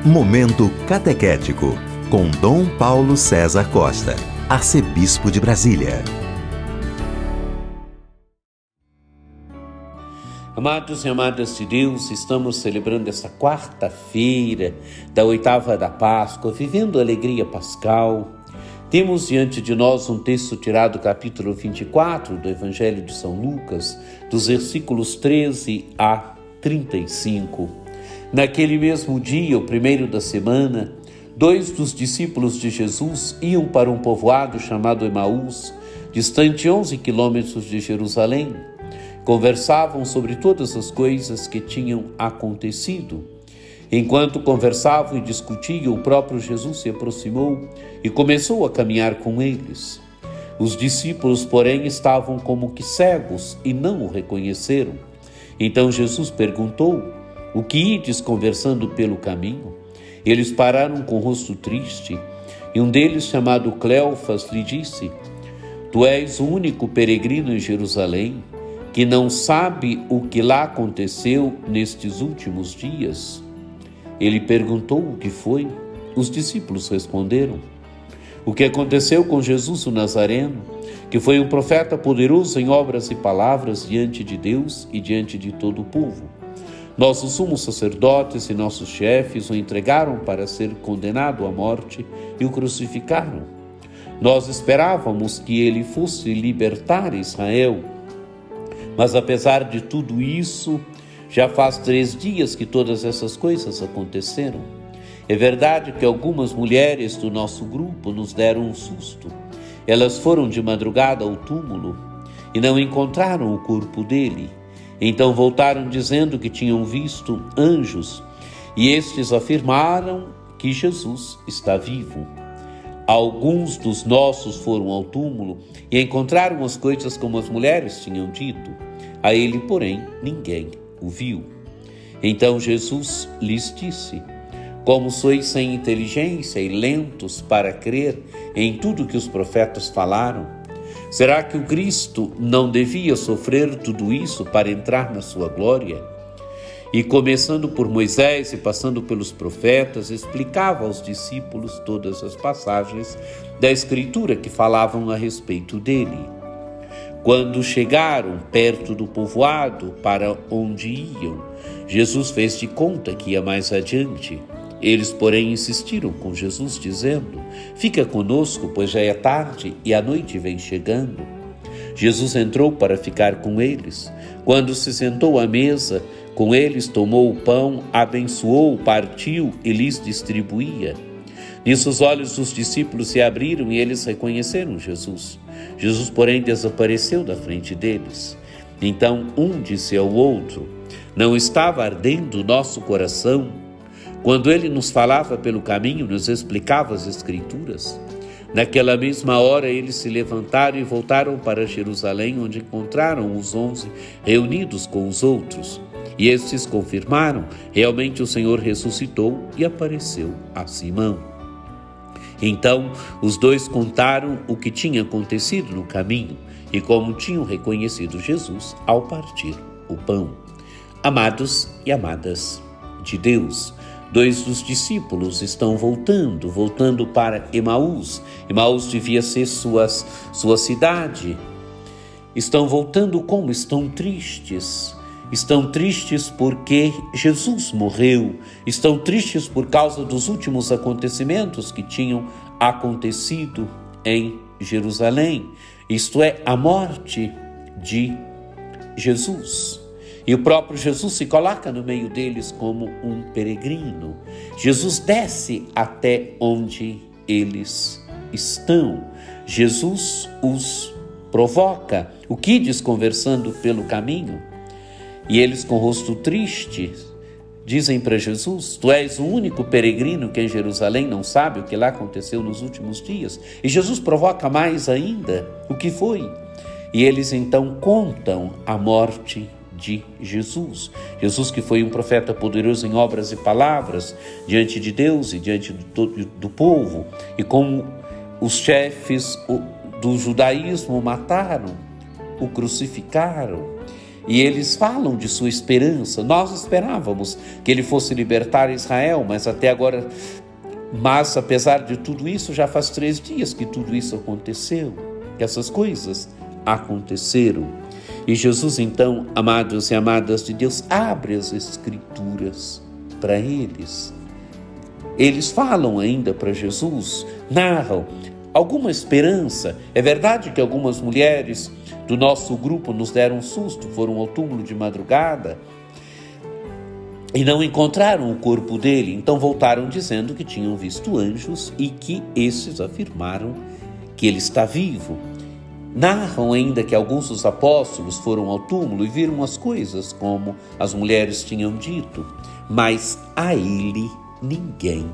Momento Catequético, com Dom Paulo César Costa, arcebispo de Brasília. Amados e amadas de Deus, estamos celebrando essa quarta-feira da oitava da Páscoa, vivendo a alegria pascal. Temos diante de nós um texto tirado do capítulo 24 do Evangelho de São Lucas, dos versículos 13 a 35. Naquele mesmo dia, o primeiro da semana, 2 dos discípulos de Jesus iam para um povoado chamado Emaús, distante 11 quilômetros de Jerusalém. Conversavam sobre todas as coisas que tinham acontecido. Enquanto conversavam e discutiam, o próprio Jesus se aproximou e começou a caminhar com eles. Os discípulos, porém, estavam como que cegos e não o reconheceram. Então Jesus perguntou: "O que ides conversando pelo caminho?" Eles pararam com o rosto triste, e um deles, chamado Cleofas, lhe disse: "Tu és o único peregrino em Jerusalém, que não sabe o que lá aconteceu nestes últimos dias?" Ele perguntou o que foi. Os discípulos responderam: "O que aconteceu com Jesus o Nazareno, que foi um profeta poderoso em obras e palavras diante de Deus e diante de todo o povo. Nossos sumos sacerdotes e nossos chefes o entregaram para ser condenado à morte e o crucificaram. Nós esperávamos que ele fosse libertar Israel, mas apesar de tudo isso, já faz 3 dias que todas essas coisas aconteceram. É verdade que algumas mulheres do nosso grupo nos deram um susto. Elas foram de madrugada ao túmulo e não encontraram o corpo dele. Então voltaram dizendo que tinham visto anjos, e estes afirmaram que Jesus está vivo. Alguns dos nossos foram ao túmulo e encontraram as coisas como as mulheres tinham dito. A ele, porém, ninguém o viu." Então Jesus lhes disse: "Como sois sem inteligência e lentos para crer em tudo que os profetas falaram? Será que o Cristo não devia sofrer tudo isso para entrar na sua glória?" E começando por Moisés e passando pelos profetas, explicava aos discípulos todas as passagens da Escritura que falavam a respeito dele. Quando chegaram perto do povoado para onde iam, Jesus fez de conta que ia mais adiante. Eles, porém, insistiram com Jesus, dizendo: "Fica conosco, pois já é tarde e a noite vem chegando." Jesus entrou para ficar com eles. Quando se sentou à mesa com eles, tomou o pão, abençoou, partiu e lhes distribuía. Nisso os olhos dos discípulos se abriram e eles reconheceram Jesus. Jesus, porém, desapareceu da frente deles. Então um disse ao outro: "Não estava ardendo o nosso coração quando ele nos falava pelo caminho, nos explicava as Escrituras?" Naquela mesma hora eles se levantaram e voltaram para Jerusalém, onde encontraram os 11 reunidos com os outros. E estes confirmaram: realmente o Senhor ressuscitou e apareceu a Simão. Então os 2 contaram o que tinha acontecido no caminho e como tinham reconhecido Jesus ao partir o pão. Amados e amadas de Deus, 2 dos discípulos estão voltando para Emaús. Emaús devia ser sua cidade. Estão voltando como? Estão tristes. Estão tristes porque Jesus morreu. Estão tristes por causa dos últimos acontecimentos que tinham acontecido em Jerusalém. Isto é, a morte de Jesus. E o próprio Jesus se coloca no meio deles como um peregrino. Jesus desce até onde eles estão. Jesus os provoca. O que ides conversando pelo caminho? E eles, com o rosto triste, dizem para Jesus: "Tu és o único peregrino que em Jerusalém não sabe o que lá aconteceu nos últimos dias." E Jesus provoca mais ainda: "O que foi?" E eles então contam a morte de Jesus. Jesus, que foi um profeta poderoso em obras e palavras diante de Deus e diante do povo, e como os chefes do judaísmo mataram, o crucificaram. e eles falam de sua esperança. Nós esperávamos que ele fosse libertar Israel, mas apesar de tudo isso, já faz 3 dias que tudo isso aconteceu, que essas coisas aconteceram. E Jesus, então, amados e amadas de Deus, abre as Escrituras para eles. Eles falam ainda para Jesus, narram alguma esperança. É verdade que algumas mulheres do nosso grupo nos deram um susto, foram ao túmulo de madrugada e não encontraram o corpo dele, então voltaram dizendo que tinham visto anjos e que esses afirmaram que ele está vivo. Narram ainda que alguns dos apóstolos foram ao túmulo e viram as coisas como as mulheres tinham dito, mas a ele ninguém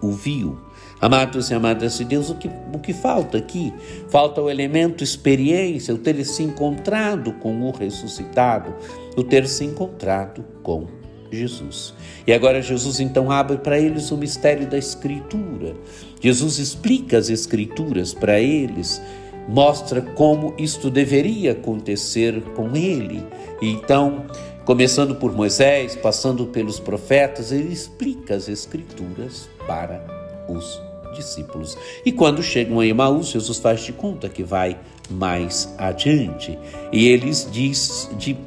o viu. Amados e amadas de Deus, o que falta aqui? Falta o elemento experiência, o ter se encontrado com o ressuscitado, o ter se encontrado com Jesus. E agora Jesus então abre para eles o mistério da Escritura. Jesus explica as Escrituras para eles, mostra como isto deveria acontecer com ele. E então, começando por Moisés, passando pelos profetas, ele explica as Escrituras para os discípulos. E quando chegam a Emaús, Jesus faz de conta que vai mais adiante. E eles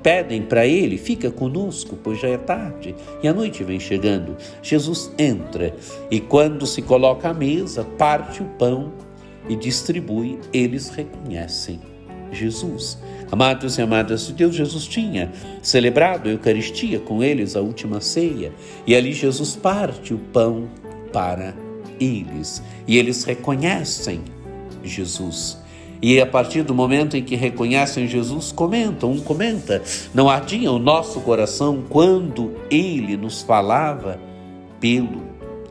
pedem para ele, fica conosco, pois já é tarde e a noite vem chegando. Jesus entra e quando se coloca à mesa, parte o pão e distribui, eles reconhecem Jesus. Amados e amadas de Deus, Jesus tinha celebrado a Eucaristia com eles, a última ceia, e ali Jesus parte o pão para eles, e eles reconhecem Jesus. E a partir do momento em que reconhecem Jesus, um comenta, não ardia o nosso coração quando ele nos falava pelo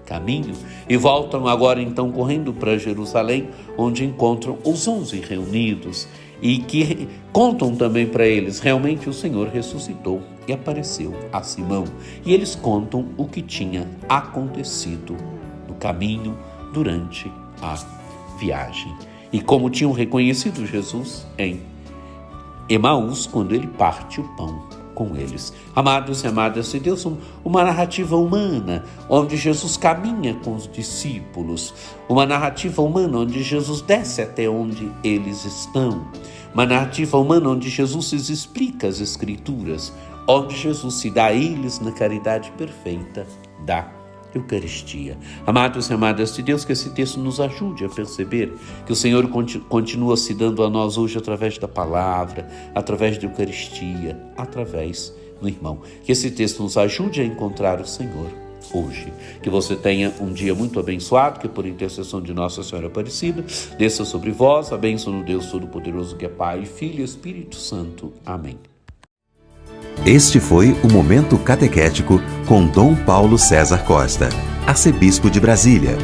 caminho? E voltam agora então correndo para Jerusalém, onde encontram os 11 reunidos e que contam também para eles, realmente o Senhor ressuscitou e apareceu a Simão. E eles contam o que tinha acontecido no caminho durante a viagem. E como tinham reconhecido Jesus em Emaús, quando ele parte o pão com eles. Amados e amadas de Deus, uma narrativa humana, onde Jesus caminha com os discípulos, uma narrativa humana onde Jesus desce até onde eles estão, uma narrativa humana onde Jesus lhes explica as Escrituras, onde Jesus se dá a eles na caridade perfeita da Eucaristia. Amados e amadas de Deus, que esse texto nos ajude a perceber que o Senhor continua se dando a nós hoje através da palavra, através da Eucaristia, através do irmão. Que esse texto nos ajude a encontrar o Senhor hoje. Que você tenha um dia muito abençoado, que por intercessão de Nossa Senhora Aparecida, desça sobre vós a bênção do Deus Todo-Poderoso, que é Pai, Filho e Espírito Santo. Amém. Este foi o Momento Catequético com Dom Paulo César Costa, arcebispo de Brasília.